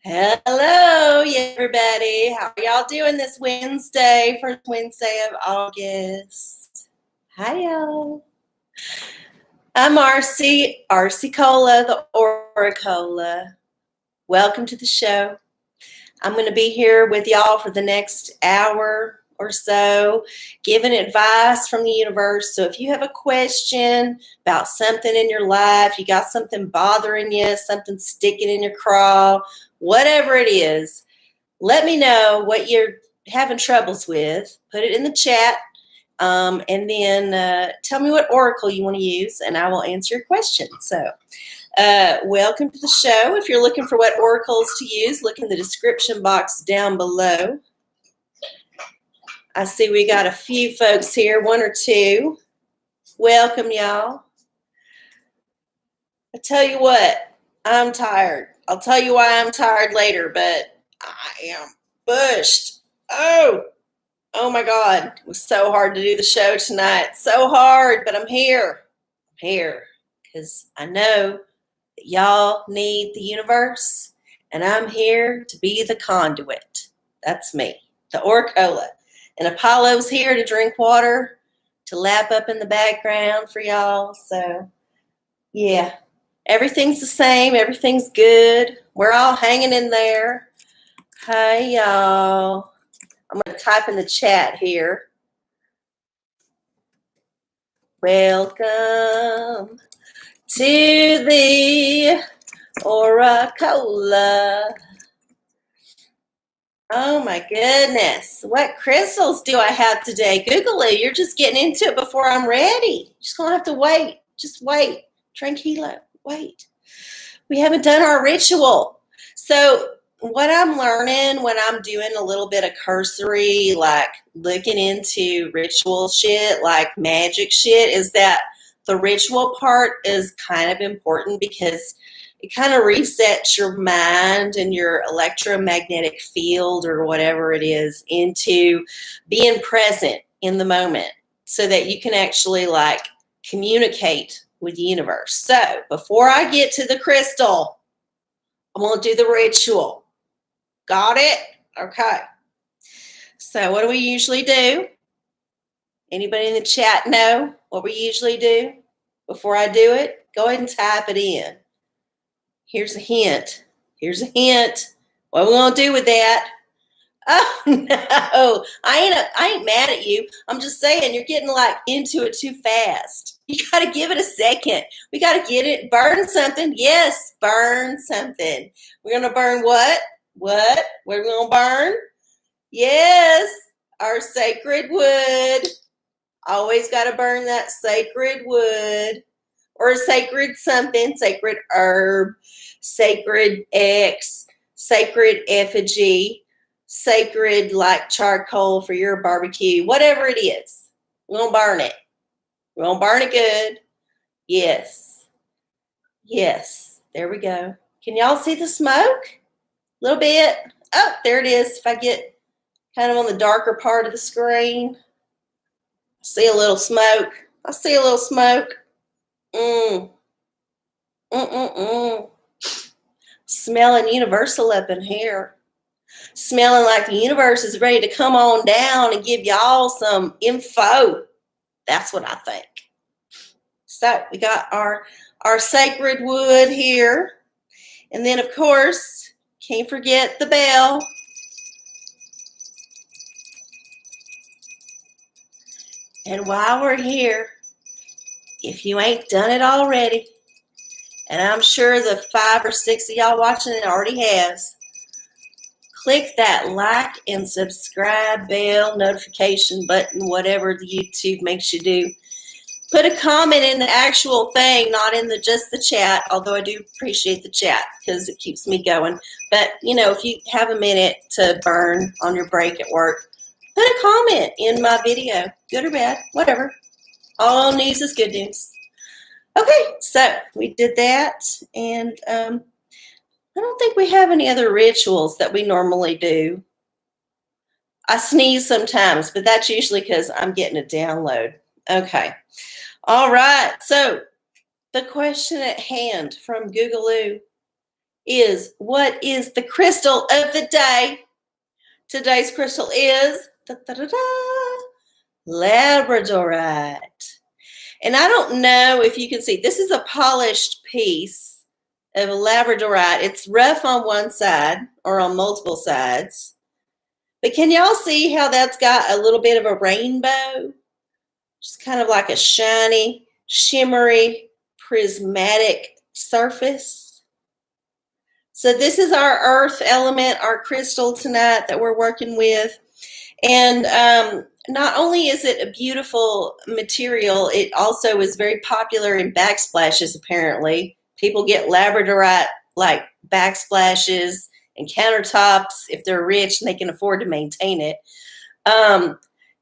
Hello, everybody. How are y'all doing this Wednesday, first Wednesday of August? Hi, y'all. I'm arcieoracola, the OraCola. Welcome to the show. I'm going to be here with y'all for the next hour or so, giving advice from the universe. So if you have a question about something in your life, you got something bothering you, something sticking in your craw, whatever it is, let me know what you're having troubles with. Put it in the chat. And then tell me what oracle you want to use, and I will answer your question. So welcome to the show. If you're looking for what oracles to use, look in the description box down below. I see we got a few folks here, one or two. Welcome, y'all. I tell you what, I'm tired. I'll tell you why I'm tired later, but I am bushed. Oh my God. It was so hard to do the show tonight. So hard, but I'm here. I'm here because I know that y'all need the universe, and I'm here to be the conduit. That's me, the OraCola. And Apollo's here to drink water, to lap up in the background for y'all. So, yeah, everything's the same. Everything's good. We're all hanging in there. Hi, y'all. I'm going to type in the chat here. Welcome to the OraCola. Oh my goodness. What crystals do I have today? Google it. You're just getting into it before I'm ready. Just going to have to wait. Just wait. Tranquilo. Wait. We haven't done our ritual. So what I'm learning when I'm doing a little bit of cursory, like looking into ritual shit, like magic shit, is that the ritual part is kind of important because it kind of resets your mind and your electromagnetic field or whatever it is into being present in the moment so that you can actually like communicate with the universe. So before I get to the crystal, I'm going to do the ritual. Got it? Okay. So what do we usually do? Anybody in the chat know what we usually do? Before I do it, go ahead and type it in. Here's a hint. Here's a hint. What are we going to do with that? Oh, no. I ain't mad at you. I'm just saying you're getting like into it too fast. You got to give it a second. We got to get it. Burn something. Yes, burn something. We're going to burn what? What? What are we going to burn? Yes, our sacred wood. Always got to burn that sacred wood or sacred something, sacred herb, sacred X, sacred effigy, sacred like charcoal for your barbecue, whatever it is. We're going to burn it. We're going to burn it good. Yes. Yes. There we go. Can y'all see the smoke? A little bit. Oh, there it is. If I get kind of on the darker part of the screen, I see a little smoke. I see a little smoke. Smelling universal up in here. Smelling like the universe is ready to come on down and give y'all some info. That's what I think. So we got our sacred wood here. And then, of course, can't forget the bell. And while we're here, if you ain't done it already, and I'm sure the 5 or 6 of y'all watching it already has, click that like and subscribe bell notification button, whatever the YouTube makes you do. Put a comment in the actual thing, not in just the chat, although I do appreciate the chat because it keeps me going. But, if you have a minute to burn on your break at work, put a comment in my video, good or bad, whatever. All news is good news. Okay, so we did that, and I don't think we have any other rituals that we normally do. I sneeze sometimes, but that's usually because I'm getting a download. Okay. All right. So the question at hand from Googaloo is, what is the crystal of the day? Today's crystal is Labradorite. And I don't know if you can see, this is a polished piece of Labradorite. It's rough on one side or on multiple sides. But can y'all see how that's got a little bit of a rainbow? Just kind of like a shiny, shimmery, prismatic surface. So this is our earth element, our crystal tonight that we're working with. And not only is it a beautiful material, it also is very popular in backsplashes, apparently. People get Labradorite like backsplashes and countertops if they're rich and they can afford to maintain it.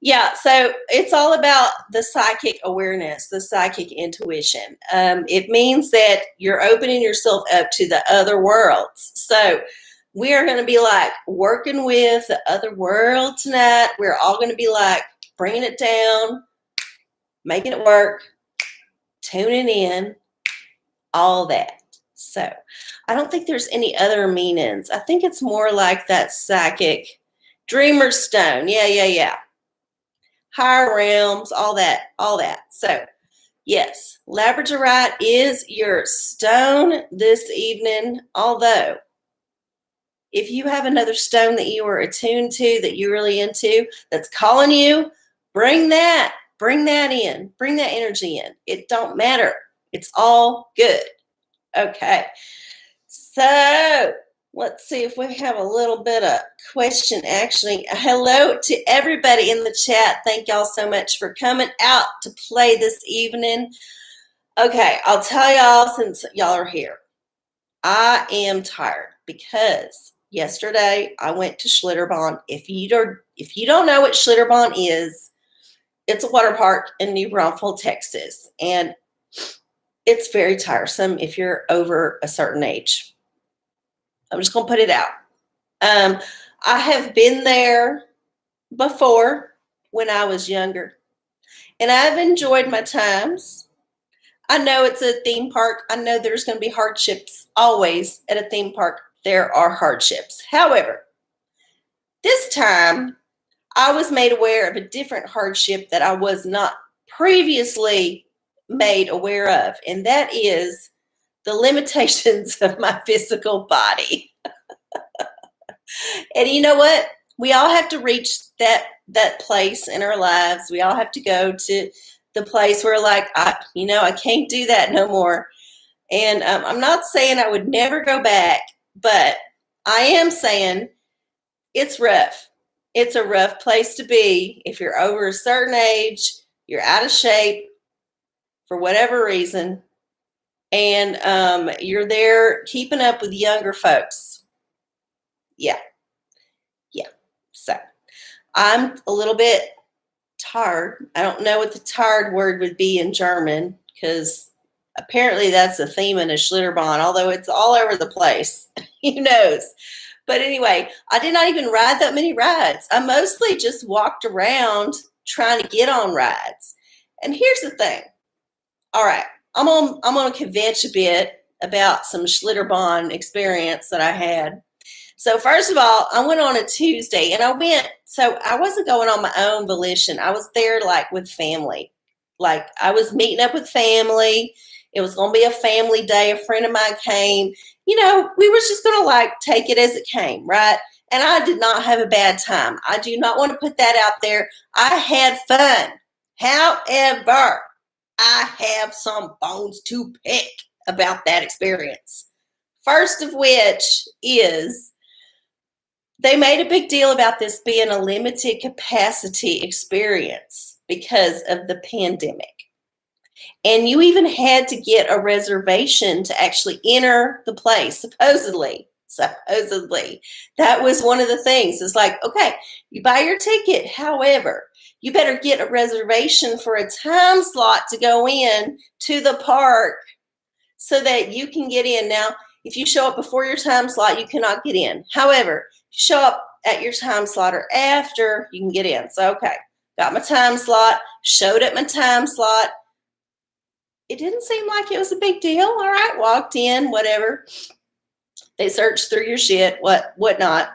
Yeah, so it's all about the psychic awareness, the psychic intuition. It means that you're opening yourself up to the other worlds. So we are going to be like working with the other world tonight. We're all going to be like bringing it down, making it work, tuning in, all that. So I don't think there's any other meanings. I think it's more like that psychic dreamer stone. Yeah. Higher realms, all that. So yes, Labradorite is your stone this evening, although if you have another stone that you are attuned to, that you're really into, that's calling you, bring that in, bring that energy in. It don't matter. It's all good. Okay. So let's see if we have a little bit of question. Actually, hello to everybody in the chat. Thank y'all so much for coming out to play this evening. Okay, I'll tell y'all since y'all are here. I am tired because yesterday I went to Schlitterbahn. If you don't know what Schlitterbahn is, it's a water park in New Braunfels, Texas, and it's very tiresome if you're over a certain age. I'm just going to put it out. I have been there before when I was younger, and I've enjoyed my times. I know it's a theme park. I know there's going to be hardships always at a theme park. There are hardships. However, this time I was made aware of a different hardship that I was not previously made aware of, and that is the limitations of my physical body. And you know what? We all have to reach that place in our lives. We all have to go to the place where like, I can't do that no more. And I'm not saying I would never go back, but I am saying it's rough. It's a rough place to be if you're over a certain age, you're out of shape for whatever reason, and you're there keeping up with younger folks. Yeah. So I'm a little bit tired. I don't know what the tired word would be in German, because apparently that's a theme in a Schlitterbahn, although it's all over the place. Who knows? But anyway, I did not even ride that many rides. I mostly just walked around trying to get on rides. And here's the thing. All right, I'm gonna kvetch a bit about some Schlitterbahn experience that I had. So first of all, I went on a Tuesday, and so I wasn't going on my own volition. I was there like with family. Like I was meeting up with family. It was going to be a family day. A friend of mine came. We were just going to like take it as it came, right? And I did not have a bad time. I do not want to put that out there. I had fun. However, I have some bones to pick about that experience. First of which is they made a big deal about this being a limited capacity experience because of the pandemic. And you even had to get a reservation to actually enter the place, supposedly. That was one of the things. It's like, okay, you buy your ticket. However, you better get a reservation for a time slot to go in to the park so that you can get in. Now, if you show up before your time slot, you cannot get in. However, show up at your time slot or after, you can get in. So, okay, got my time slot, showed at my time slot. It didn't seem like it was a big deal. All right, walked in, whatever. They search through your shit, whatnot.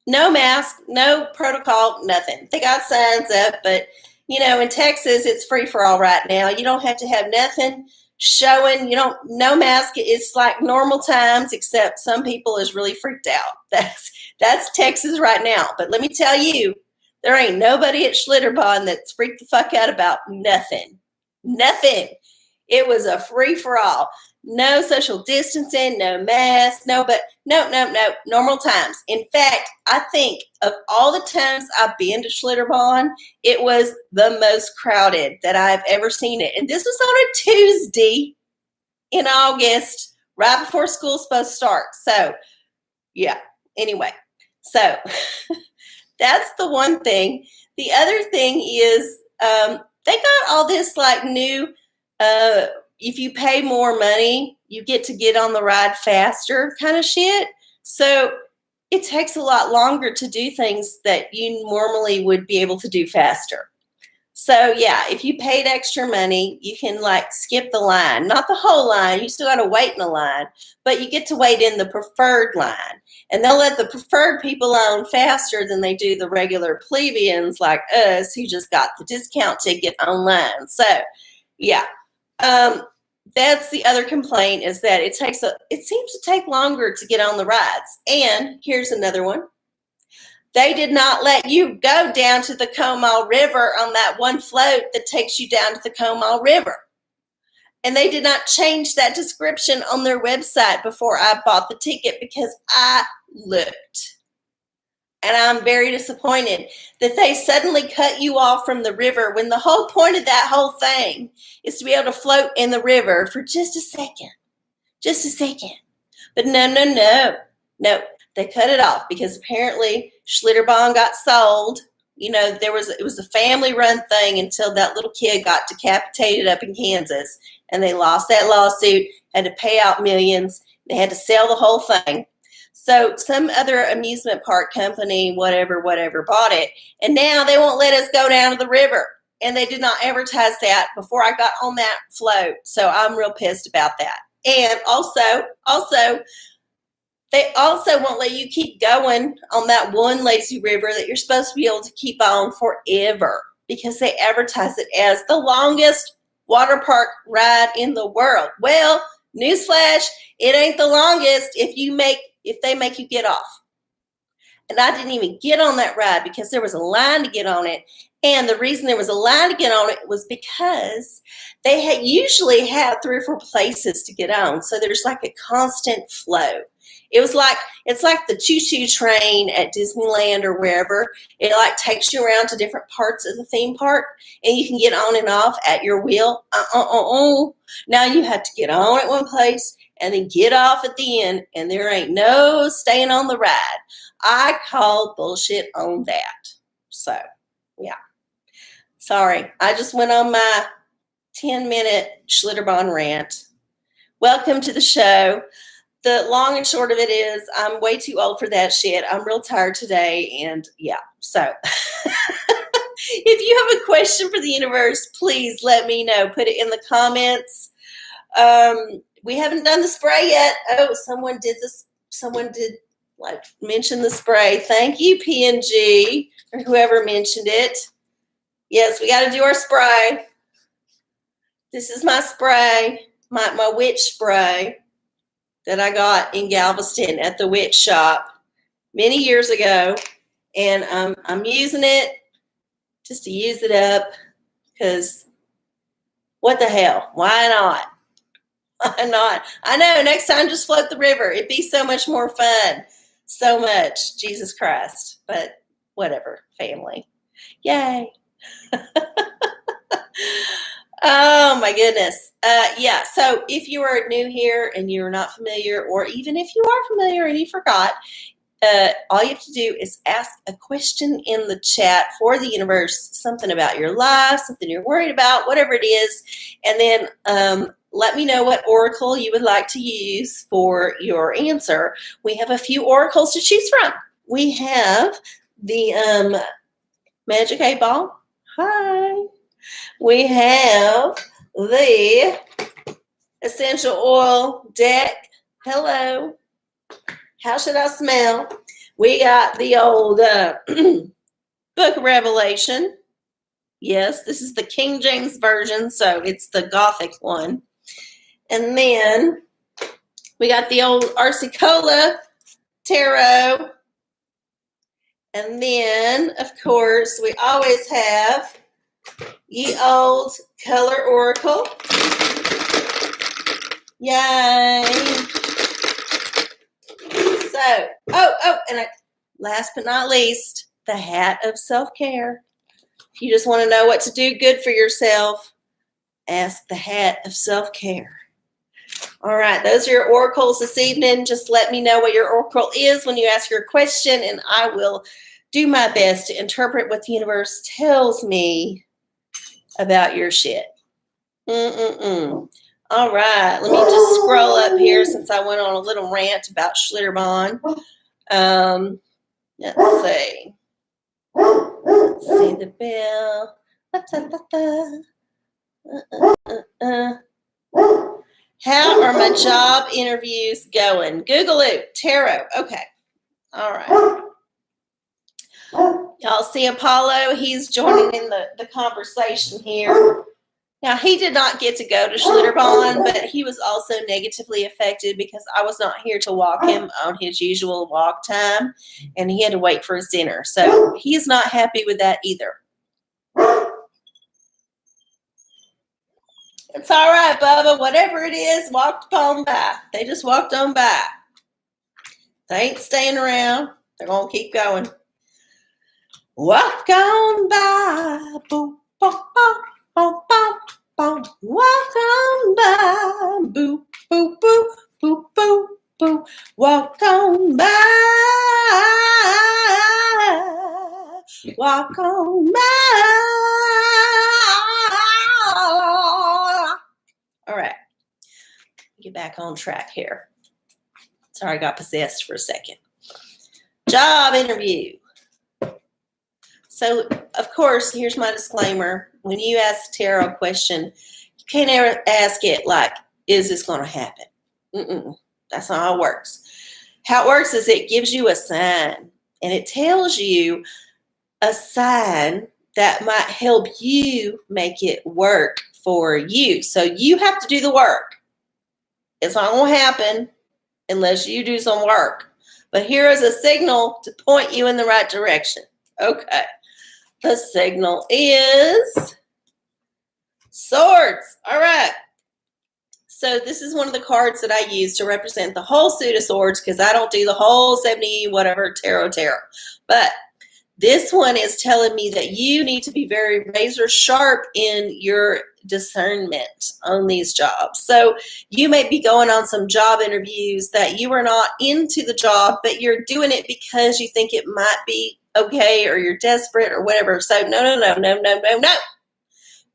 No mask, no protocol, nothing. They got signs up, but in Texas, it's free for all right now. You don't have to have nothing showing. No mask. It's like normal times, except some people is really freaked out. That's Texas right now. But let me tell you, there ain't nobody at Schlitterbahn that's freaked the fuck out about nothing. Nothing. It was a free for all. No social distancing, no mask, no, normal times. In fact, I think of all the times I've been to Schlitterbahn, it was the most crowded that I've ever seen it. And this was on a Tuesday in August, right before school's supposed to start. So, yeah, anyway. So, that's the one thing. The other thing is they got all this like new if you pay more money, you get to get on the ride faster kind of shit. So it takes a lot longer to do things that you normally would be able to do faster. So yeah, if you paid extra money, you can like skip the line. Not the whole line. You still got to wait in the line, but you get to wait in the preferred line. And they'll let the preferred people on faster than they do the regular plebeians like us who just got the discount ticket online. So yeah. That's the other complaint is that it seems to take longer to get on the rides. And here's another one. They did not let you go down to the Comal River on that one float that takes you down to the Comal River. And they did not change that description on their website before I bought the ticket because I looked. And I'm very disappointed that they suddenly cut you off from the river when the whole point of that whole thing is to be able to float in the river for just a second. Just a second. But no. They cut it off because apparently Schlitterbahn got sold. It was a family-run thing until that little kid got decapitated up in Kansas. And they lost that lawsuit, had to pay out millions. They had to sell the whole thing. So some other amusement park company, whatever, bought it. And now they won't let us go down to the river. And they did not advertise that before I got on that float. So I'm real pissed about that. And also, they also won't let you keep going on that one lazy river that you're supposed to be able to keep on forever because they advertise it as the longest water park ride in the world. Well, newsflash, it ain't the longest if they make you get off. And I didn't even get on that ride because there was a line to get on it. And the reason there was a line to get on it was because they usually have 3 or 4 places to get on. So there's like a constant flow. It's like the choo-choo train at Disneyland or wherever. It like takes you around to different parts of the theme park and you can get on and off at your will. Now you have to get on at one place and then get off at the end, and there ain't no staying on the ride. I call bullshit on that. So, yeah. Sorry, I just went on my 10-minute Schlitterbahn rant. Welcome to the show. The long and short of it is I'm way too old for that shit. I'm real tired today, and yeah. So, if you have a question for the universe, please let me know. Put it in the comments. We haven't done the spray yet. Oh, someone did this. Someone did mention the spray. Thank you, PNG, or whoever mentioned it. Yes, we got to do our spray. This is my spray, my witch spray that I got in Galveston at the witch shop many years ago. And I'm using it just to use it up because what the hell? Why not? Why not? I know, next time just float the river. It'd be so much more fun. So much. Jesus Christ. But whatever, family. Yay. Oh my goodness. Yeah, so if you are new here and you're not familiar, or even if you are familiar and you forgot, all you have to do is ask a question in the chat for the universe, something about your life, something you're worried about, whatever it is, and then let me know what oracle you would like to use for your answer. We have a few oracles to choose from. We have the Magic 8 Ball. Hi. We have the Essential Oil deck. Hello. How should I smell? We got the old Book of Revelation. Yes, this is the King James Version, so it's the Gothic one. And then we got the old arcieola tarot. And then, of course, we always have ye old color oracle. Yay. So, and last but not least, the hat of self-care. If you just want to know what to do good for yourself, ask the hat of self-care. All right, those are your oracles this evening. Just let me know what your oracle is when you ask your question, and I will do my best to interpret what the universe tells me about your shit. All right, let me just scroll up here since I went on a little rant about Schlitterbahn. Let's see. Let's see the bell. How are my job interviews going? Google-oo, tarot. Okay. All right. Y'all see Apollo? He's joining in the conversation here. Now, he did not get to go to Schlitterbahn, but he was also negatively affected because I was not here to walk him on his usual walk time, and he had to wait for his dinner. So he's not happy with that either. It's all right, Bubba. Whatever it is, walked on by. They just walked on by. They ain't staying around. They're going to keep going. Walk on by. Boop, boop, boop, boop, boop, boop. Walk on by. Boop, boop, boop, boop, boop, boop. Walk on by. Walk on by. All right. Get back on track here. Sorry, I got possessed for a second. Job interview. So, of course, here's my disclaimer. When you ask a tarot question, you can't ever ask it like, is this going to happen? That's not how it works. How it works is it gives you a sign, and it tells you a sign that might help you make it work for you. So you have to do the work. It's not going to happen unless you do some work. But here is a signal to point you in the right direction. Okay. The signal is swords. All right. So this is one of the cards that I use to represent the whole suit of swords because I don't do the whole 70 whatever tarot. But this one is telling me that you need to be very razor sharp in your discernment on these jobs. So you may be going on some job interviews that you are not into the job, but you're doing it because you think it might be okay or you're desperate or whatever. So no.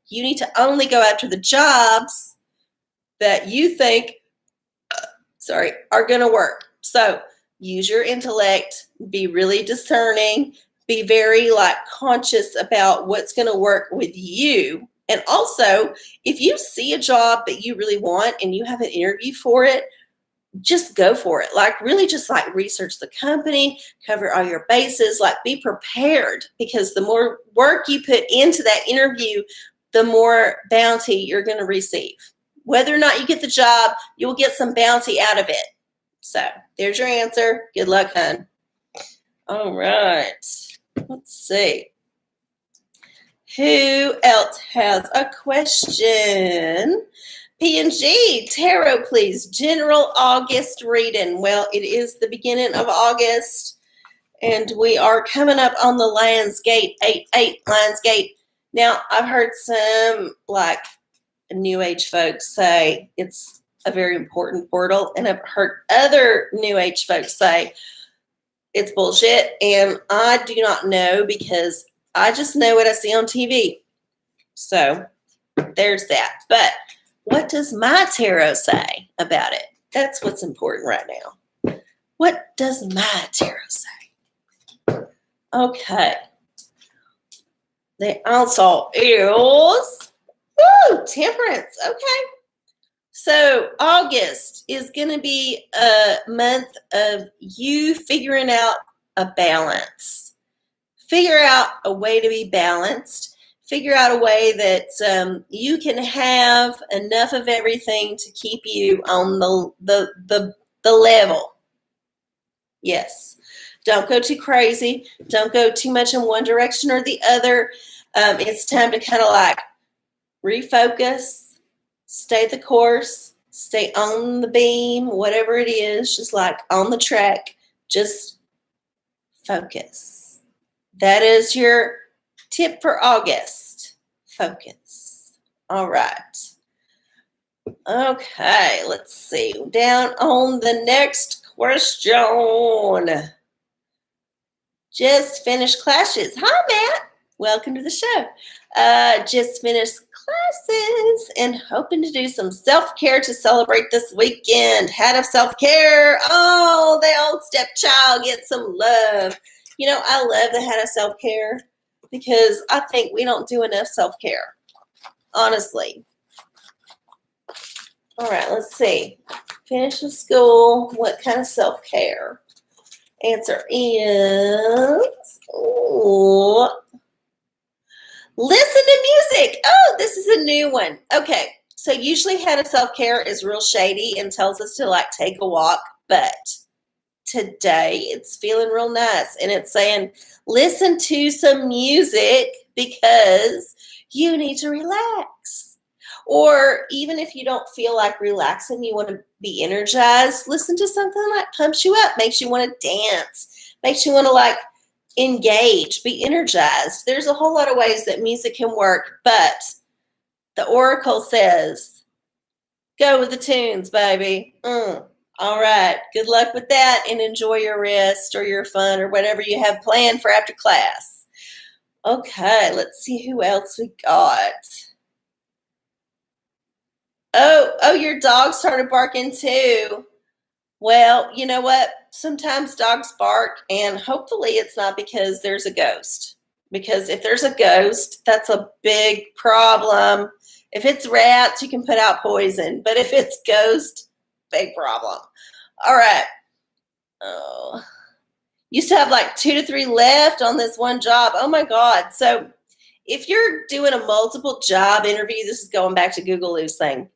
You need to only go after the jobs that you think, are going to work. So use your intellect, be really discerning, be very conscious about what's going to work with you. And also, if you see a job that you really want and you have an interview for it, just go for it. Really just research the company, cover all your bases, be prepared because the more work you put into that interview, the more bounty you're going to receive. Whether or not you get the job, you'll get some bounty out of it. So there's your answer. Good luck, hun. All right. Let's see. Who else has a question? P&G, tarot, please. General August reading. Well, it is the beginning of August, and we are coming up on the Lions Gate, 8-8 Lions Gate. Now, I've heard some, New Age folks say it's a very important portal, and I've heard other New Age folks say it's bullshit, and I do not know because I just know what I see on TV. So, there's that. But what does my tarot say about it? That's what's important right now. What does my tarot say? Okay. The answer is Temperance. Okay. So August is going to be a month of you figuring out a balance. Figure out a way to be balanced. Figure out a way that you can have enough of everything to keep you on the level. Yes. Don't go too crazy. Don't go too much in one direction or the other. It's time to kind of like refocus, stay the course, stay on the beam, whatever it is, just like on the track. Just focus. That is your tip for August. Focus. All right. Okay, let's see. Down on the next question. Just finished classes. Hi, Matt. Welcome to the show. Just finished classes and hoping to do some self-care to celebrate this weekend. Head of self-care. Oh, the old stepchild gets some love. You know, I love the head of self-care because I think we don't do enough self-care, honestly. All right, let's see. Finish with school. What kind of self-care? Answer is listen to music. Oh, this is a new one. Okay, so usually head of self-care is real shady and tells us to like take a walk, but today it's feeling real nice and it's saying listen to some music because you need to relax. Or even if you don't feel like relaxing, you want to be energized, listen to something that pumps you up, makes you want to dance, makes you want to like engage, be energized. There's a whole lot of ways that music can work, but the Oracle says, go with the tunes, baby. All right. Good luck with that and enjoy your rest or your fun or whatever you have planned for after class. Okay, let's see who else we got. Oh, your dog started barking too. Well, you know what? Sometimes dogs bark, and hopefully it's not because there's a ghost. Because if there's a ghost, that's a big problem. If it's rats, you can put out poison. But if it's ghost, big problem. All right. Oh, you still have like 2 to 3 left on this one job. Oh, my God. So if you're doing a multiple job interview, this is going back to Google Lou's thing.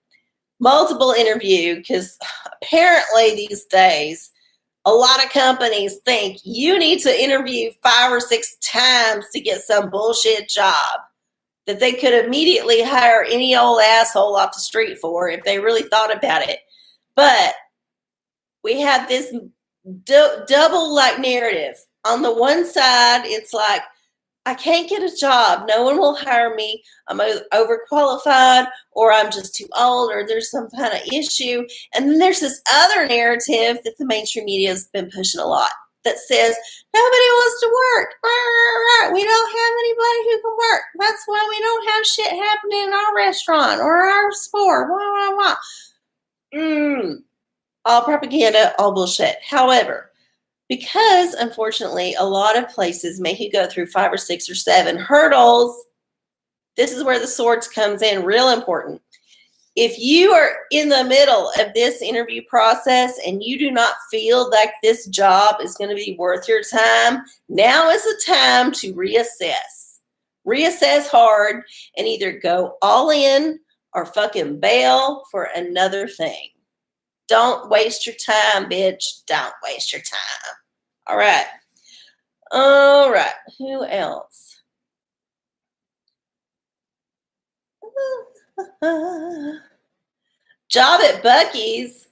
Multiple interview, because apparently these days a lot of companies think you need to interview 5 or 6 times to get some bullshit job that they could immediately hire any old asshole off the street for if they really thought about it. But we have this double like narrative. On the one side, it's like, I can't get a job. No one will hire me. I'm overqualified, or I'm just too old, or there's some kind of issue. And then there's this other narrative that the mainstream media has been pushing a lot that says nobody wants to work. We don't have anybody who can work. That's why we don't have shit happening in our restaurant or our store. All propaganda, all bullshit. However, because, unfortunately, a lot of places make you go through 5 or 6 or 7 hurdles, this is where the swords comes in, real important. If you are in the middle of this interview process and you do not feel like this job is going to be worth your time, now is the time to reassess. Reassess hard and either go all in or fucking bail for another thing. Don't waste your time, bitch. Don't waste your time. All right. All right. Who else? Job at Buc-ee's.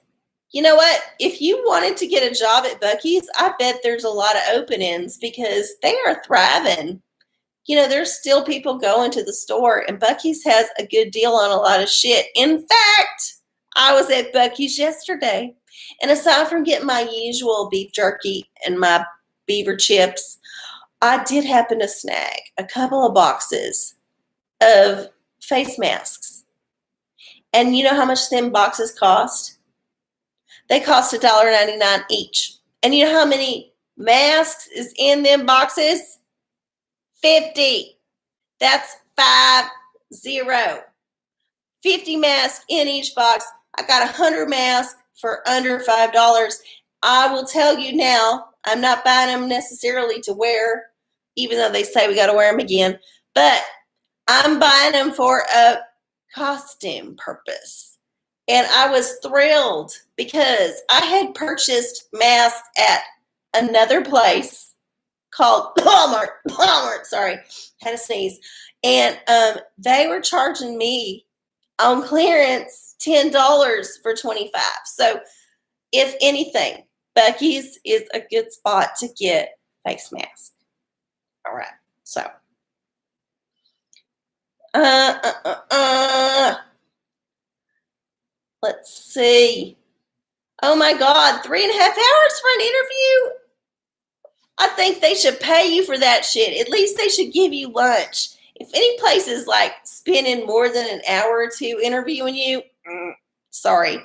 You know what? If you wanted to get a job at Buc-ee's, I bet there's a lot of openings because they are thriving. You know, there's still people going to the store, and Buc-ee's has a good deal on a lot of shit. In fact, I was at Buc-ee's yesterday, and aside from getting my usual beef jerky and my beaver chips, I did happen to snag a couple of boxes of face masks. And you know how much them boxes cost? They cost $1.99 each. And you know how many masks is in them boxes? 50. That's 50. 50 masks in each box, I got 100 masks for under $5. I will tell you now, I'm not buying them necessarily to wear, even though they say we got to wear them again, but I'm buying them for a costume purpose. And I was thrilled because I had purchased masks at another place called Walmart, sorry, had a sneeze. And they were charging me on clearance $10 for 25. So if anything, Buc-ee's is a good spot to get face masks. All right, so. Let's see. Oh my God, 3.5 hours for an interview? I think they should pay you for that shit. At least they should give you lunch. If any place is like spending more than an hour or two interviewing you, sorry.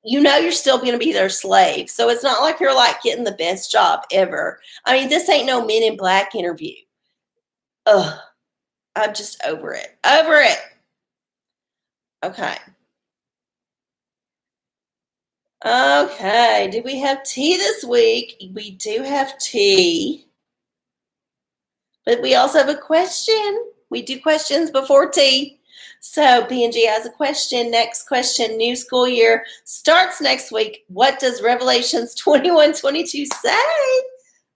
You know you're still going to be their slave. So it's not like you're like getting the best job ever. I mean, this ain't no Men in Black interview. Ugh. I'm just over it. Over it. Okay. Okay. Do we have tea this week? We do have tea. But we also have a question. We do questions before tea. So P&G has a question. Next question. New school year starts next week. What does Revelations 21:22 say?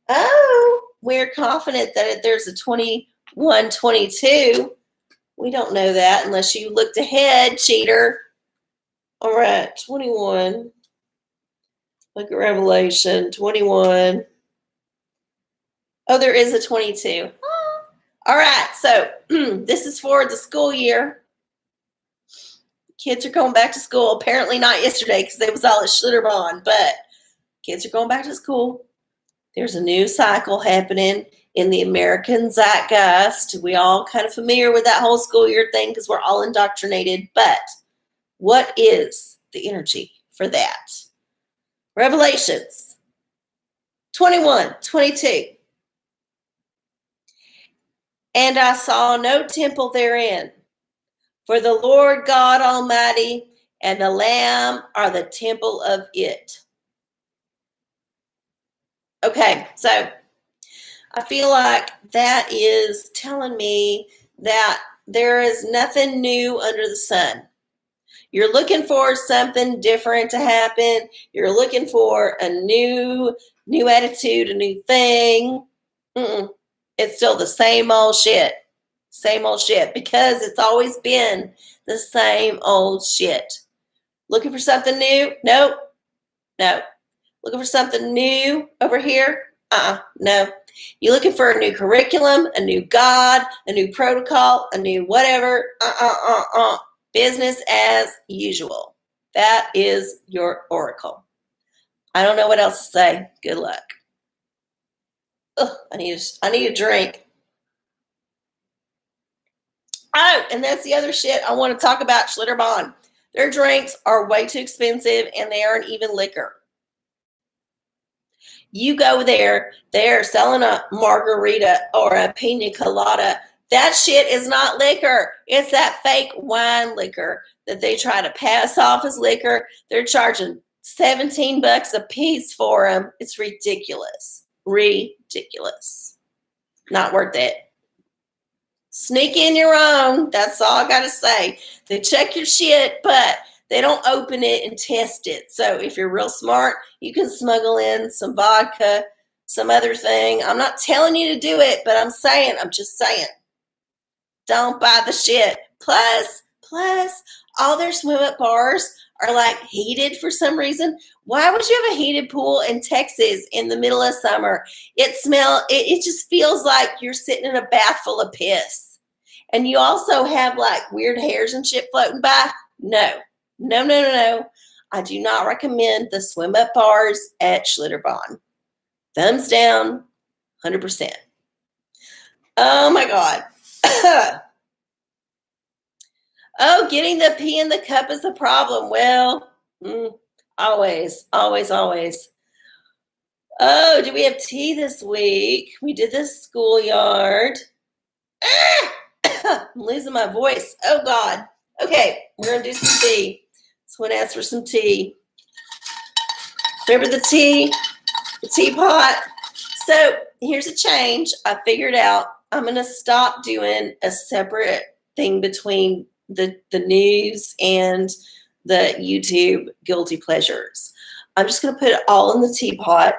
Oh, we're confident that there's a 21:22. We don't know that unless you looked ahead, cheater. All right, 21. Look at Revelation 21. Oh, there is a 22. All right, so this is for the school year. Kids are going back to school. Apparently not yesterday because they was all at Schlitterbahn, but kids are going back to school. There's a new cycle happening in the American zeitgeist. We all kind of familiar with that whole school year thing because we're all indoctrinated. But what is the energy for that? Revelations 21:22. And I saw no temple therein, for the Lord God Almighty and the Lamb are the temple of it. Okay, so I feel like that is telling me that there is nothing new under the sun. You're looking for something different to happen. You're looking for a new attitude, a new thing. It's still the same old shit. Same old shit, because it's always been the same old shit. Looking for something new? Nope. No. Looking for something new over here? No. You're looking for a new curriculum, a new God, a new protocol, a new whatever. Business as usual. That is your oracle. I don't know what else to say. Good luck. Ugh, I need a drink. Oh, and that's the other shit I want to talk about, Schlitterbahn. Their drinks are way too expensive, and they aren't even liquor. You go there, they're selling a margarita or a pina colada. That shit is not liquor. It's that fake wine liquor that they try to pass off as liquor. They're charging $17 a piece for them. It's ridiculous. Ridiculous. Not worth it. Sneak in your own. That's all I got to say. They check your shit, but they don't open it and test it. So if you're real smart, you can smuggle in some vodka, some other thing. I'm not telling you to do it, but I'm just saying. Don't buy the shit. Plus, all their swim-up bars are like heated for some reason. Why would you have a heated pool in Texas in the middle of summer? It just feels like you're sitting in a bath full of piss. And you also have like weird hairs and shit floating by. No. I do not recommend the swim-up bars at Schlitterbahn. Thumbs down, 100%. Oh my God. Oh, getting the pee in the cup is the problem. Well, always. Oh, do we have tea this week? We did the schoolyard. I'm losing my voice. Oh, God. Okay, we're going to do some tea. Someone asked for some tea. Remember the teapot? So here's a change. I figured out I'm going to stop doing a separate thing between the news and the YouTube guilty pleasures. I'm just going to put it all in the teapot.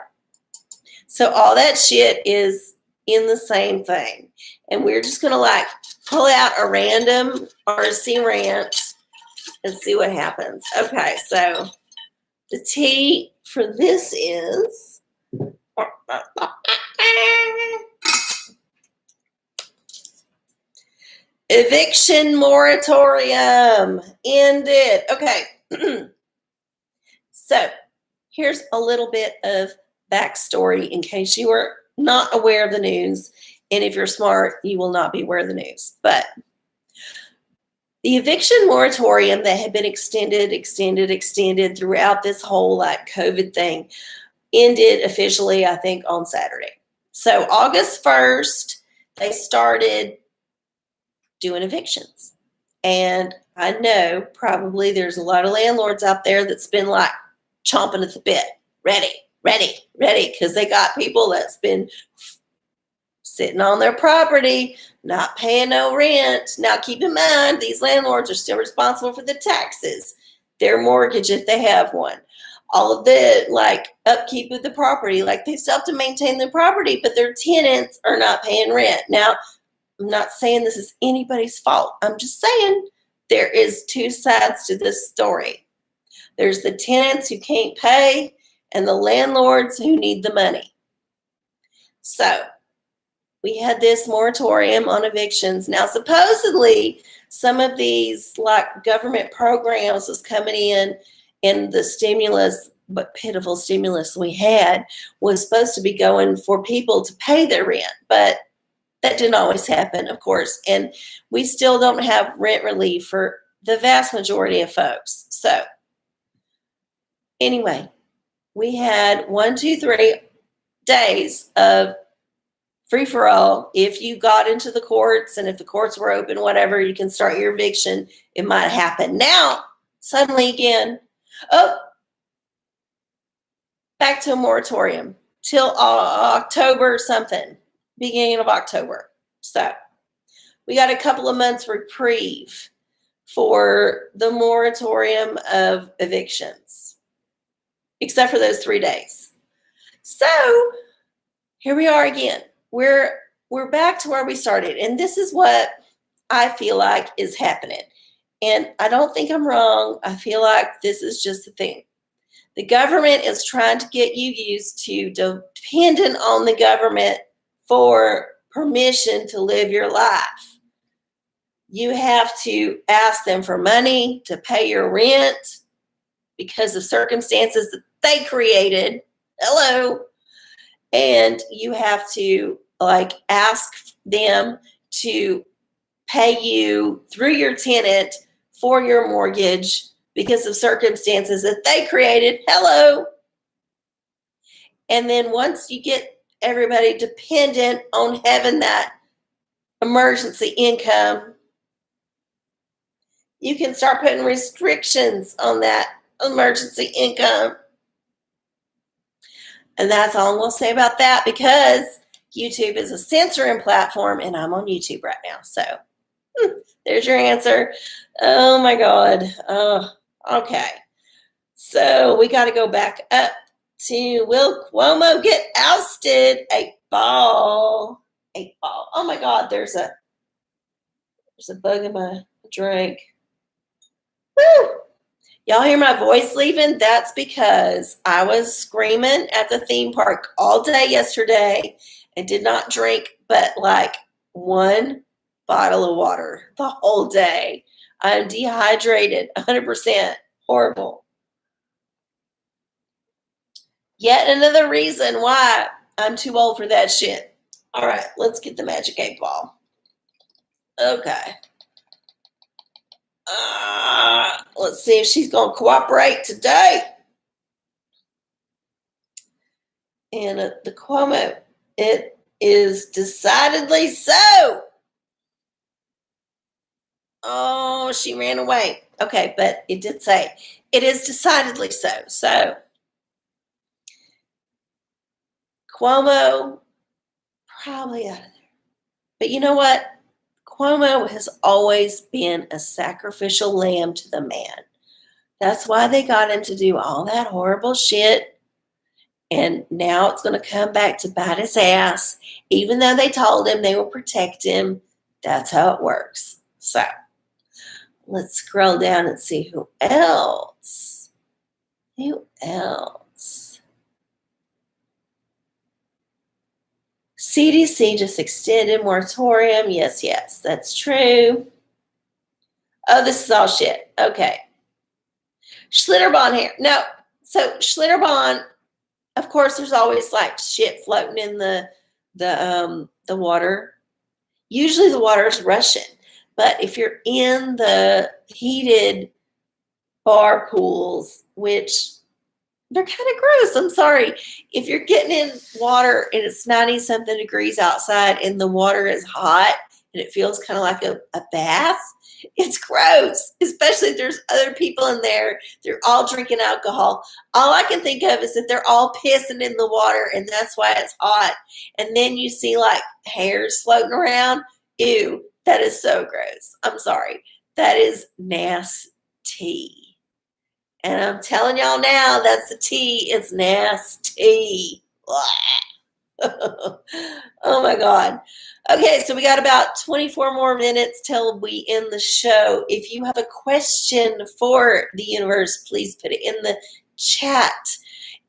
So all that shit is in the same thing. And we're just going to like pull out a random RC rant and see what happens. Okay, so the tea for this is eviction moratorium ended. Okay. So here's a little bit of backstory in case you were not aware of the news. And if you're smart, you will not be aware of the news. But the eviction moratorium that had been extended throughout this whole like COVID thing ended officially, I think, on Saturday. So August 1st, they started doing evictions. And I know probably there's a lot of landlords out there that's been like chomping at the bit, ready, because they got people that's been sitting on their property, not paying no rent. Now, keep in mind, these landlords are still responsible for the taxes, their mortgage if they have one, all of the like upkeep of the property. Like they still have to maintain their property, but their tenants are not paying rent. Now, I'm not saying this is anybody's fault. I'm just saying there is two sides to this story. There's the tenants who can't pay and the landlords who need the money. So we had this moratorium on evictions. Now, supposedly, some of these like government programs was coming in, and the stimulus, but pitiful stimulus we had, was supposed to be going for people to pay their rent. But that didn't always happen, of course. And we still don't have rent relief for the vast majority of folks. So anyway, we had 3 days of free for all. If you got into the courts and if the courts were open, whatever, you can start your eviction. It might happen. Now, suddenly again, back to a moratorium till October something, beginning of October. So we got a couple of months reprieve for the moratorium of evictions, except for those 3 days. So here we are again. We're back to where we started. And this is what I feel like is happening. And I don't think I'm wrong. I feel like this is just the thing. The government is trying to get you used to dependent on the government for permission to live your life. You have to ask them for money to pay your rent because of circumstances that they created. Hello. And you have to like ask them to pay you through your tenant for your mortgage because of circumstances that they created. Hello. And then once you get everybody dependent on having that emergency income, you can start putting restrictions on that emergency income. And that's all I'm going to say about that, because YouTube is a censoring platform and I'm on YouTube right now. So there's your answer. Oh my God. Oh, okay. So we got to go back up to will Cuomo get ousted? 8 ball. Oh my God. There's a bug in my drink. Woo! Y'all hear my voice leaving? That's because I was screaming at the theme park all day yesterday and did not drink but like 1 bottle of water the whole day. I'm dehydrated, 100%. Horrible. Yet another reason why I'm too old for that shit. All right, let's get the magic 8 ball. Okay. Let's see if she's going to cooperate today. And the Cuomo, it is decidedly so. Oh, she ran away. Okay, but it did say It is decidedly so. So, Cuomo, probably out of there. But you know what? Cuomo has always been a sacrificial lamb to the man. That's why they got him to do all that horrible shit. And now it's going to come back to bite his ass. Even though they told him they will protect him, that's how it works. So let's scroll down and see who else. Who else? CDC just extended moratorium. Yes, that's true. Oh, this is all shit. Okay. Schlitterbahn here. No. So Schlitterbahn, of course, there's always like shit floating in the water. Usually the water is Russian. But if you're in the heated bar pools, which they're kind of gross, I'm sorry. If you're getting in water and it's 90-something degrees outside and the water is hot and it feels kind of like a bath, it's gross, especially if there's other people in there. They're all drinking alcohol. All I can think of is that they're all pissing in the water and that's why it's hot. And then you see like hairs floating around. Ew, that is so gross. I'm sorry. That is nasty. And I'm telling y'all now, that's the tea. It's nasty. Oh my God. Okay, so we got about 24 more minutes till we end the show. If you have a question for the universe, please put it in the chat.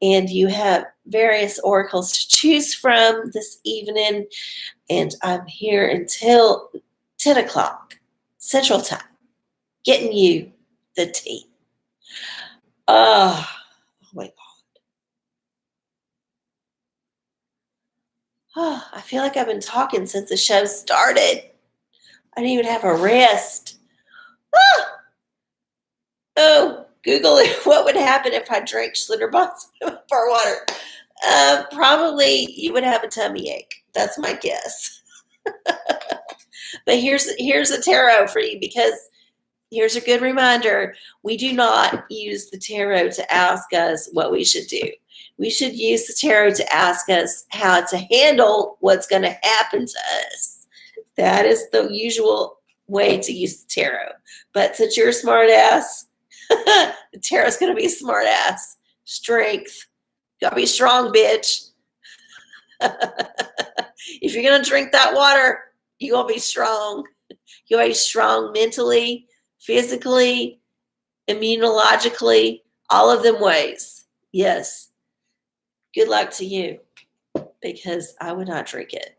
And you have various oracles to choose from this evening. And I'm here until 10 o'clock Central Time, getting you the tea. Oh my God. Oh, I feel like I've been talking since the show started. I didn't even have a rest. Ah! Oh, Google it. What would happen if I drank Schlitterbahn's bar water? Probably you would have a tummy ache. That's my guess. But here's a tarot for you, because here's a good reminder. We do not use the tarot to ask us what we should do. We should use the tarot to ask us how to handle what's going to happen to us. That is the usual way to use the tarot. But since you're a smart ass, the tarot's going to be a smart ass. Strength. Got to be strong, bitch. If you're going to drink that water, you're going to be strong. You're going to be strong mentally, physically, immunologically, all of them ways. Yes. Good luck to you, because I would not drink it.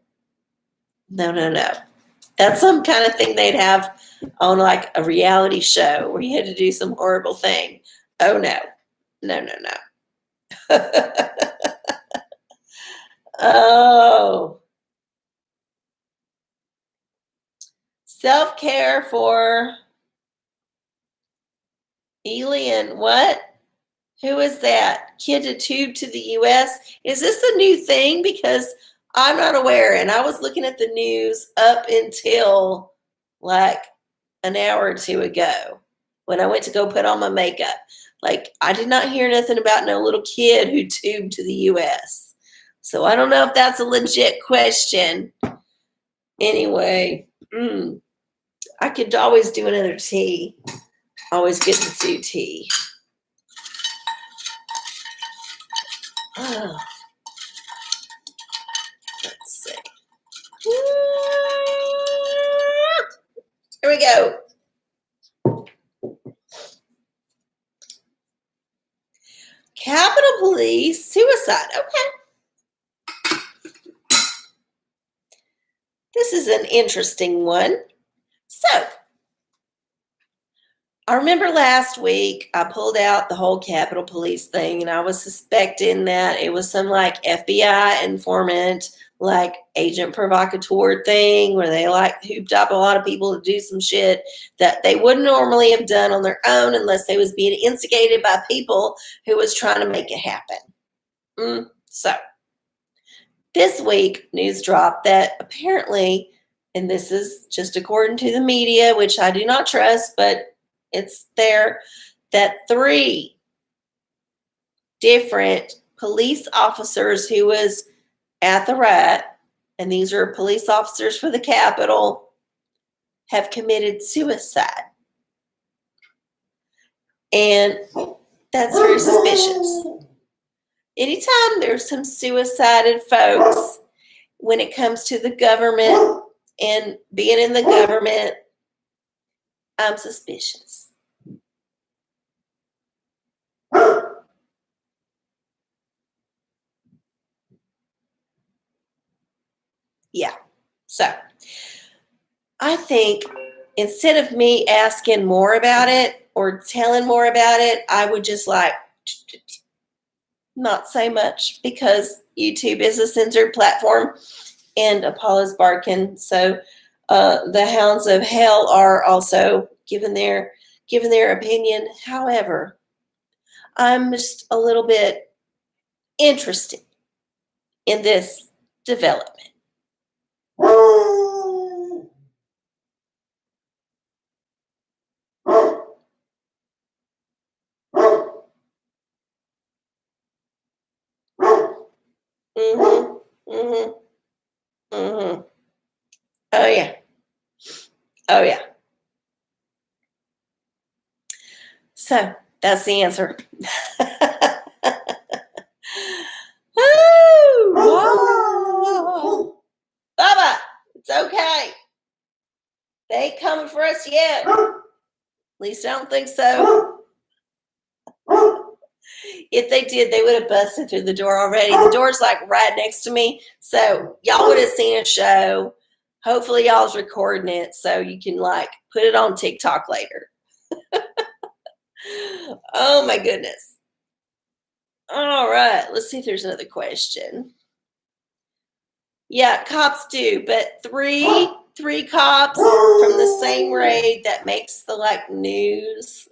No. That's some kind of thing they'd have on like a reality show where you had to do some horrible thing. Oh, no. Oh. Self-care for alien. What? Who is that? Kid to tube to the U.S.? Is this a new thing? Because I'm not aware. And I was looking at the news up until like an hour or two ago when I went to go put on my makeup. Like, I did not hear nothing about no little kid who tubed to the U.S. So I don't know if that's a legit question. Anyway, I could always do another tea. Always good to do tea. Oh. Let's see. Here we go. Capitol Police suicide. Okay. This is an interesting one. So, I remember last week I pulled out the whole Capitol Police thing, and I was suspecting that it was some like FBI informant, like agent provocateur thing where they like hooped up a lot of people to do some shit that they wouldn't normally have done on their own unless they was being instigated by people who was trying to make it happen. So this week news dropped that apparently, and this is just according to the media, which I do not trust, but it's there, that 3 different police officers who was at the riot, and these are police officers for the Capitol, have committed suicide. And that's very suspicious. Anytime there's some suicided folks, when it comes to the government and being in the government, I'm suspicious. Yeah. So I think instead of me asking more about it or telling more about it, I would just like not say much, because YouTube is a censored platform and Apollo's barking. So the hounds of hell are also giving their opinion. However, I'm just a little bit interested in this development. Mm-hmm. Mm-hmm. Mm-hmm. Oh yeah. Oh yeah. So that's the answer. Woo! Whoa. Bubba, it's okay. They ain't coming for us yet. At least I don't think so. If they did, they would have busted through the door already. The door's like right next to me. So y'all would have seen a show. Hopefully y'all's recording it so you can like put it on TikTok later. Oh my goodness. All right. Let's see if there's another question. Yeah, cops do, but three cops from the same raid that makes the like news.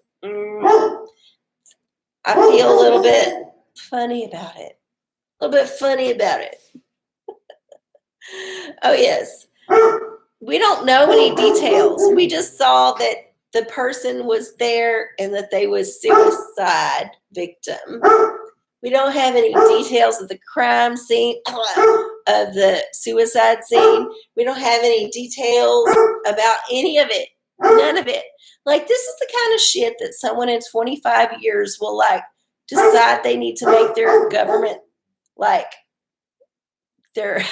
I feel a little bit funny about it. A little bit funny about it. Oh yes. We don't know any details. We just saw that the person was there and that they was suicide victim. We don't have any details of the crime scene, of the suicide scene. We don't have any details about any of it. None of it. Like, this is the kind of shit that someone in 25 years will like decide they need to make their government like their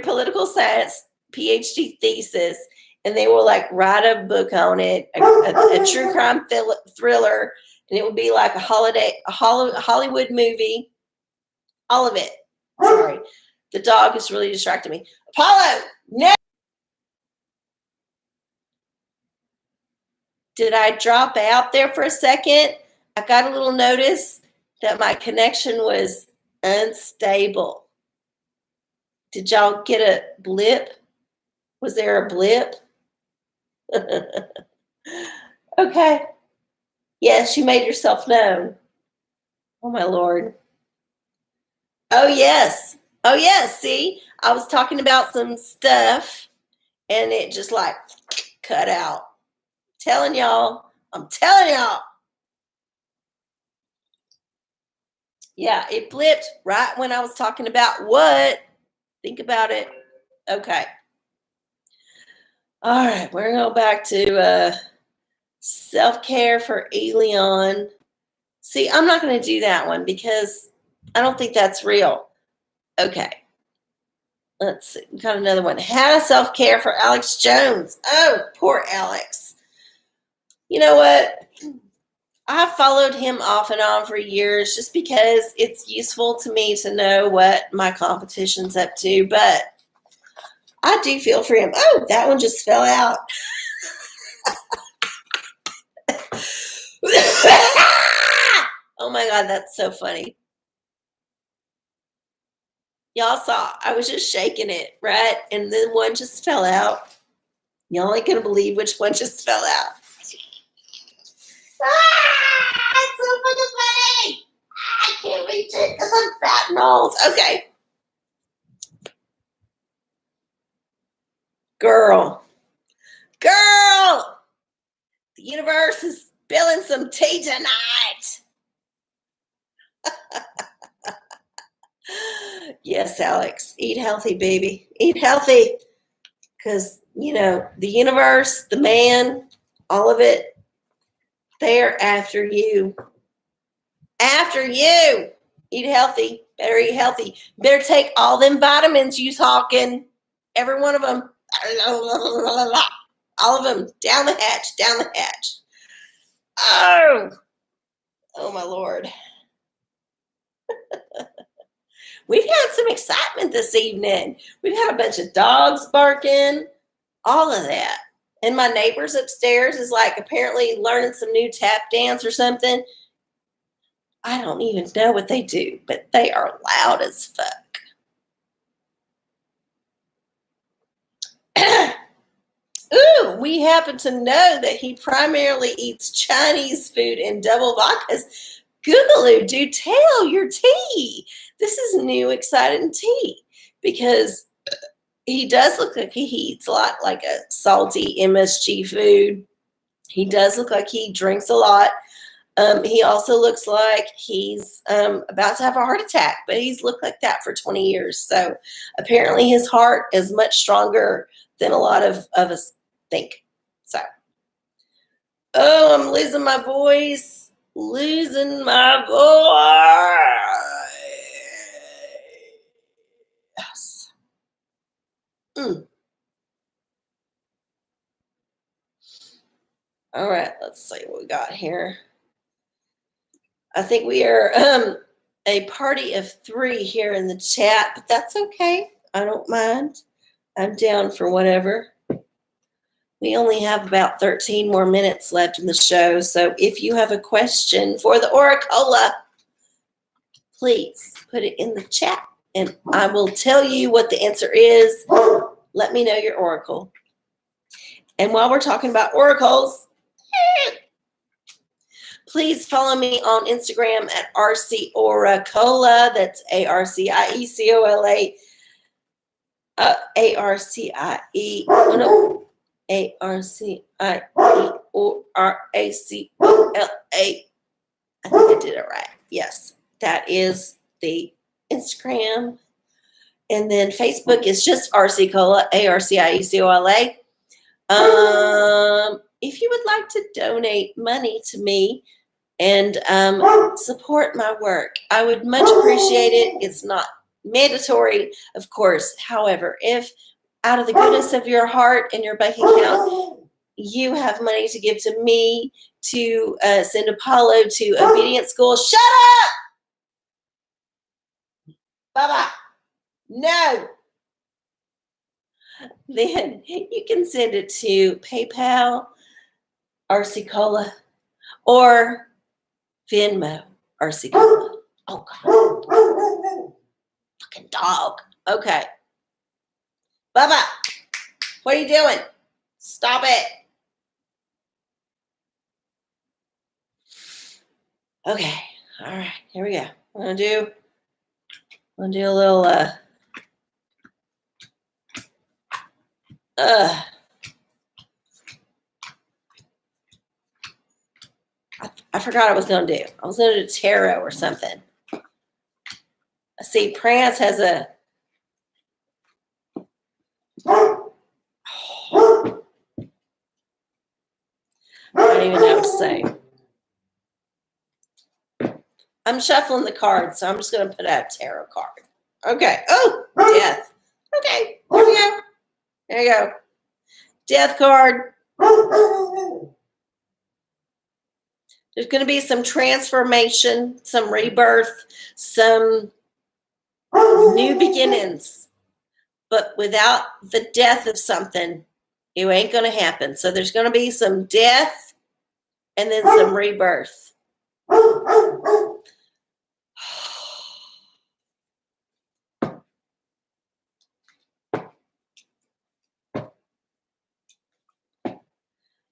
political science PhD thesis, and they will like write a book on it, a true crime thriller, and it would be like a Hollywood movie, all of it. Sorry, the dog is really distracting me. Apollo, no. Did I drop out there for a second? I got a little notice that my connection was unstable. Did y'all get a blip? Was there a blip? Okay. Yes, you made yourself known. Oh, my Lord. Oh, yes. Oh, yes. See, I was talking about some stuff and it just like cut out. I'm telling y'all. Yeah, it blipped right when I was talking about what? Think about it. Okay. All right, we're going to go back to self-care for Elion. See, I'm not going to do that one because I don't think that's real. Okay. Let's see. We got another one. How to self-care for Alex Jones. Oh, poor Alex. You know what? I followed him off and on for years just because it's useful to me to know what my competition's up to, but I do feel for him. Oh, that one just fell out. Oh my God, that's so funny. Y'all saw, I was just shaking it, right? And then one just fell out. Y'all ain't gonna believe which one just fell out. It's so fucking funny. I can't reach it because I'm fat and old. Okay. Girl. The universe is spilling some tea tonight. Yes, Alex, eat healthy, baby. Eat healthy. Because, the universe, the man, all of it, they're after you. After you. Eat healthy. Better eat healthy. Better take all them vitamins you talking. Every one of them. All of them. Down the hatch. Down the hatch. Oh my Lord. We've had some excitement this evening. We've had a bunch of dogs barking. All of that. And my neighbors upstairs is like apparently learning some new tap dance or something. I don't even know what they do, but they are loud as fuck. Ooh, we happen to know that he primarily eats Chinese food and double vodkas. Googaloo, do tell your tea. This is new, exciting tea because he does look like he eats a lot like a salty MSG food. He does look like he drinks a lot. He also looks like he's about to have a heart attack, but he's looked like that for 20 years. So apparently his heart is much stronger than a lot of us think. So, I'm losing my voice. Losing my voice. All right, let's see what we got here. I think we are a party of 3 here in the chat, but that's okay. I don't mind. I'm down for whatever. We only have about 13 more minutes left in the show, so if you have a question for the OraCola, please put it in the chat, and I will tell you what the answer is. Let me know your oracle. And while we're talking about oracles, please follow me on Instagram at arcieoracola. That's ARCIECOLA. ARCIE. Oh no. ARCIEORACOLA. I think I did it right. Yes, that is the Instagram. And then Facebook is just arcieola, ARCIECOLA. If you would like to donate money to me and support my work, I would much appreciate it. It's not mandatory, of course. However, if out of the goodness of your heart and your bank account, you have money to give to me to send Apollo to obedience school, shut up! Bye-bye. No. Then you can send it to PayPal, arcieola, or Venmo, arcieola. Oh, God. Fucking dog. Okay. Bye-bye. What are you doing? Stop it. Okay. All right. Here we go. I'm going to do a little, I forgot I was going to do. I was going to do tarot or something. I see Prance has a... I don't even know what to say. I'm shuffling the cards, so I'm just going to put out a tarot card. Okay. Oh, death. Okay. There we go. There you go. Death card. There's going to be some transformation, some rebirth, some new beginnings. But without the death of something, it ain't going to happen. So there's going to be some death and then some rebirth.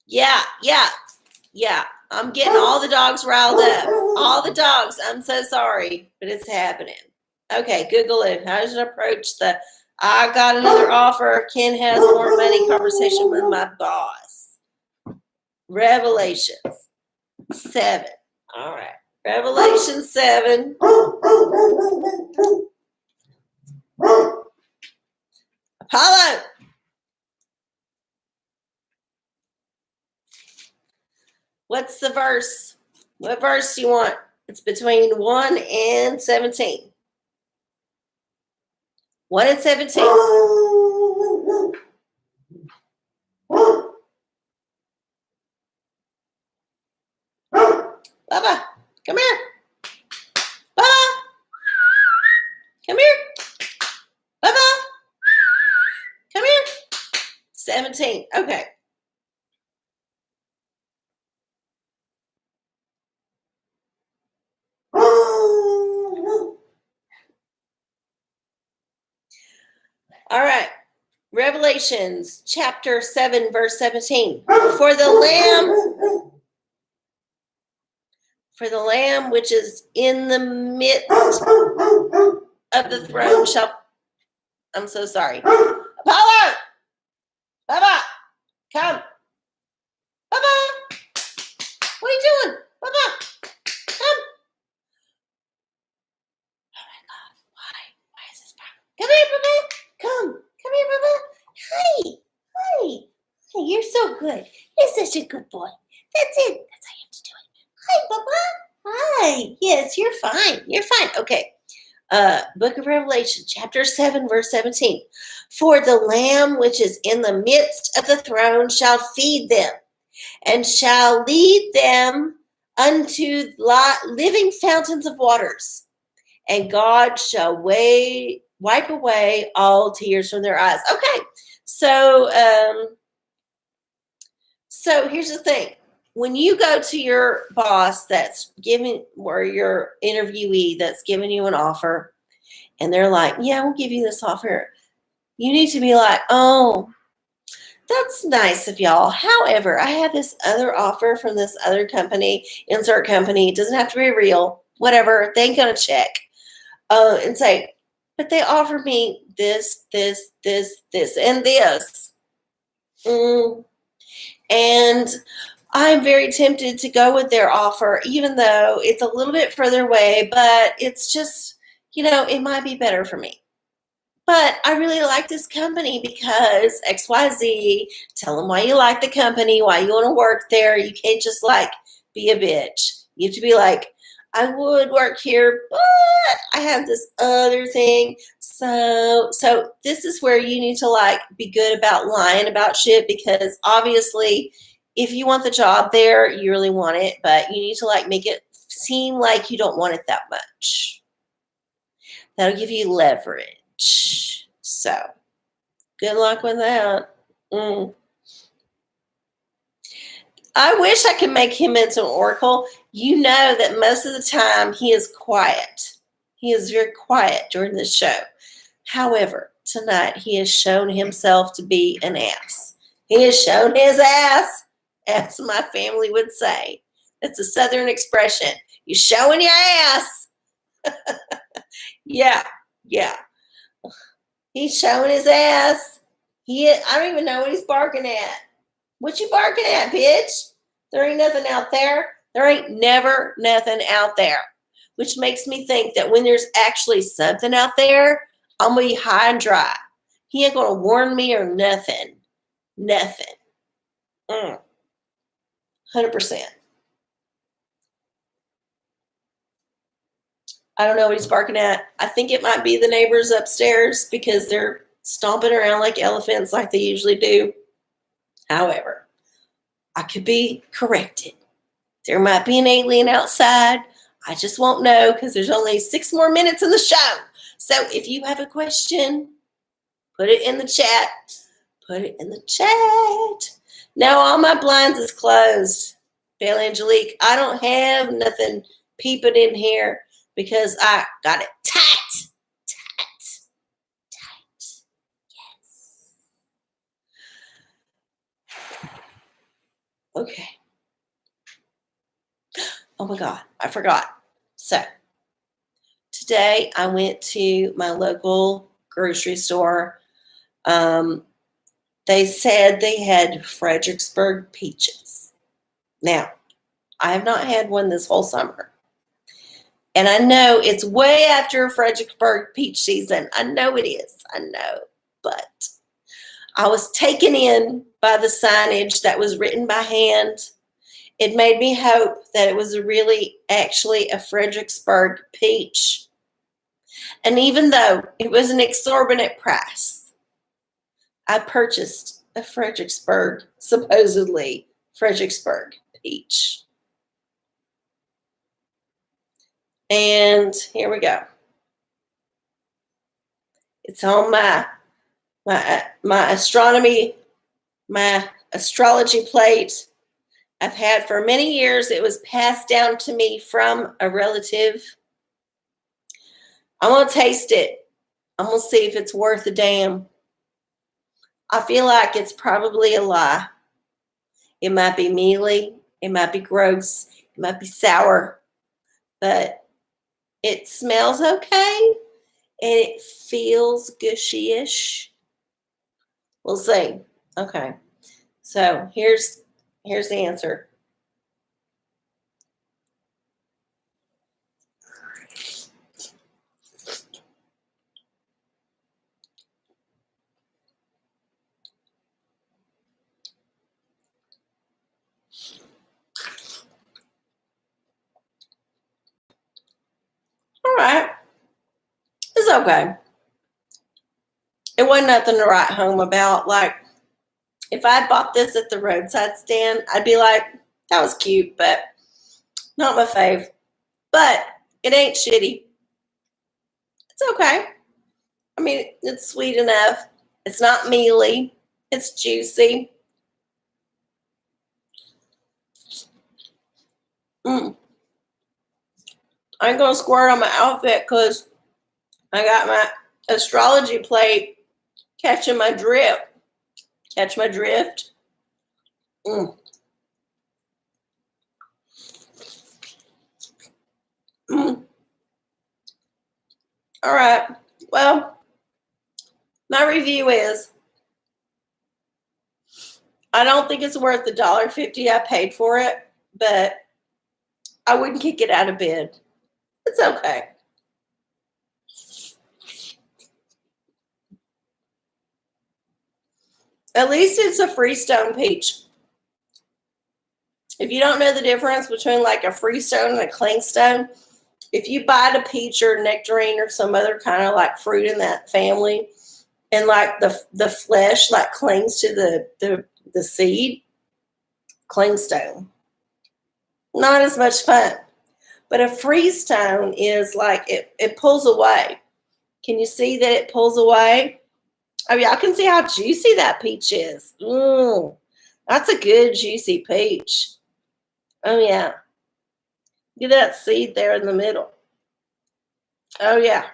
Yeah. I'm getting all the dogs riled up. All the dogs. I'm so sorry, but it's happening. Okay, Google it. How does it approach the I got another offer? Ken has more money conversation with my boss. Revelations. 7. All right. Revelation 7. Apollo. What's the verse? What verse do you want? It's between 1 and 17. 1 and 17. Bubba, come here. Bubba, come here. Bubba, come here. 17. Okay. All right. Revelations chapter 7, verse 17. For the lamb which is in the midst of the throne shall. I'm so sorry. Apollo! Bubba! Come. Bubba! What are you doing? Bubba! Come. Oh my God. Why is this problem? Come here, Bubba. Come here, Bubba. Hi. Hey, you're so good. You're such a good boy. That's it. That's how you have to do it. Hi, Bubba. Hi. Yes, you're fine. You're fine. Okay. Book of Revelation, chapter 7, verse 17. For the Lamb which is in the midst of the throne shall feed them, and shall lead them unto living fountains of waters. And God shall wipe away all tears from their eyes. Okay, so here's the thing. When you go to your boss that's giving, or your interviewee that's giving you an offer, and they're like, yeah, we'll give you this offer, you need to be like, oh, that's nice of y'all. However, I have this other offer from this other company, insert company. It doesn't have to be real, whatever. They ain't going to check and say, but they offered me this, and this. And I'm very tempted to go with their offer, even though it's a little bit further away, but it's just, it might be better for me. But I really like this company because XYZ. Tell them why you like the company, why you want to work there. You can't just be a bitch. You have to be like, I would work here, but I have this other thing. So this is where you need to be good about lying about shit, because obviously if you want the job there, you really want it, but you need to make it seem like you don't want it that much. That'll give you leverage. So good luck with that. I wish I could make him into an oracle. You know that most of the time he is quiet. He is very quiet during the show. However, tonight he has shown himself to be an ass. He has shown his ass, as my family would say. It's a Southern expression. You're showing your ass. Yeah. He's showing his ass. I don't even know what he's barking at. What you barking at, bitch? There ain't nothing out there. There ain't never nothing out there. Which makes me think that when there's actually something out there, I'm going to be high and dry. He ain't going to warn me or nothing. Nothing. 100%. I don't know what he's barking at. I think it might be the neighbors upstairs because they're stomping around like elephants like they usually do. However, I could be corrected. There might be an alien outside. I just won't know because there's only 6 more minutes in the show. So if you have a question, put it in the chat. Put it in the chat. Now all my blinds is closed. Belle Angelique, I don't have nothing peeping in here because I got it tight. Yes. Okay. Oh my God, I forgot. So today I went to my local grocery store. They said they had Fredericksburg peaches. Now, I have not had one this whole summer. And I know it's way after Fredericksburg peach season. I know it is. I know. But I was taken in by the signage that was written by hand. It made me hope that it was really actually a Fredericksburg peach. And even though it was an exorbitant price, I purchased a Fredericksburg, supposedly Fredericksburg peach. And here we go. It's on my astrology plate. I've had for many years. It was passed down to me from a relative. I'm going to taste it. I'm going to see if it's worth a damn. I feel like it's probably a lie. It might be mealy. It might be gross. It might be sour. But it smells okay. And it feels gushy-ish. We'll see. Okay. So here's the answer. All right. It's okay. It wasn't nothing to write home about. Like, if I bought this at the roadside stand, I'd be like, that was cute, but not my fave. But it ain't shitty. It's okay. I mean, it's sweet enough. It's not mealy. It's juicy. I ain't going to squirt on my outfit because I got my astrology plate catching my drip. Catch my drift? All right. Well, my review is I don't think it's worth the $1.50 I paid for it, but I wouldn't kick it out of bed. It's okay. At least it's a Freestone peach. If you don't know the difference between like a Freestone and a Clingstone, if you bite a peach or nectarine or some other kind of like fruit in that family, and like the flesh like clings to the seed, Clingstone. Not as much fun. But a Freestone is like it pulls away. Can you see that it pulls away? Oh, y'all can see how juicy that peach is. That's a good juicy peach. Oh, yeah. Get that seed there in the middle. Oh, yeah.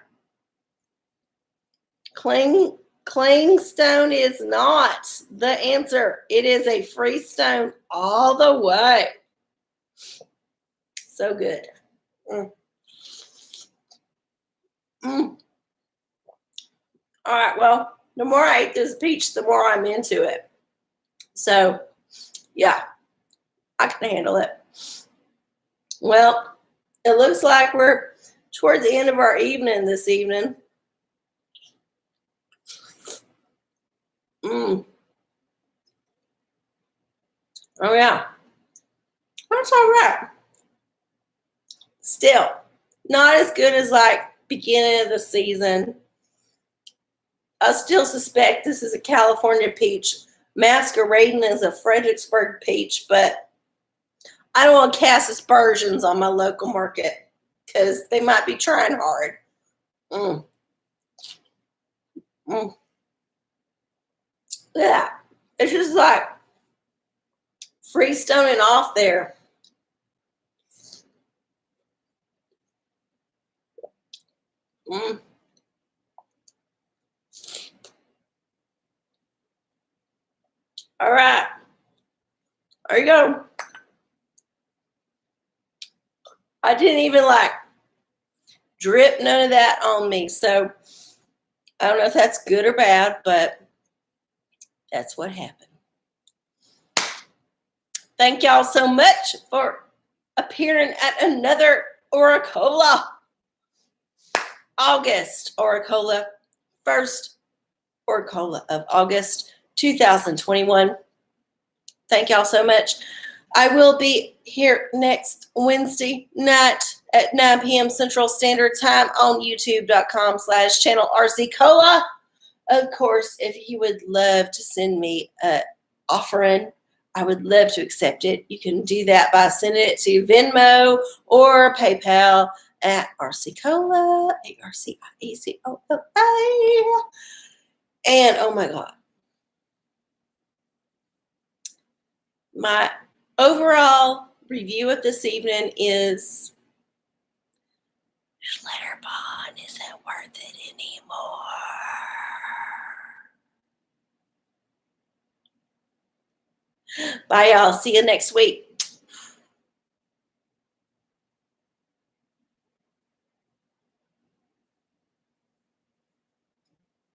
Clingstone is not the answer. It is a Freestone all the way. So good. All right, well, the more I eat this peach, the more I'm into it. So, yeah, I can handle it. Well, it looks like we're toward the end of our evening this evening. Oh, yeah. That's all right. Still, not as good as like beginning of the season. I still suspect this is a California peach masquerading as a Fredericksburg peach, but I don't want to cast aspersions on my local market because they might be trying hard. Yeah, it's just like freestoning off there. All right. There you go. I didn't even like drip none of that on me. So I don't know if that's good or bad, but that's what happened. Thank y'all so much for appearing at another OraCola. August OraCola. First OraCola of August 2021. Thank y'all so much. I will be here next Wednesday night at 9 p.m. Central Standard Time on youtube.com/channel arcieoracola. Of course, if you would love to send me an offering, I would love to accept it. You can do that by sending it to Venmo or PayPal at arcieoracola, ARCIECOLA. And oh my God, my overall review of this evening is Schlitterbahn isn't worth it anymore. Bye, y'all. See you next week.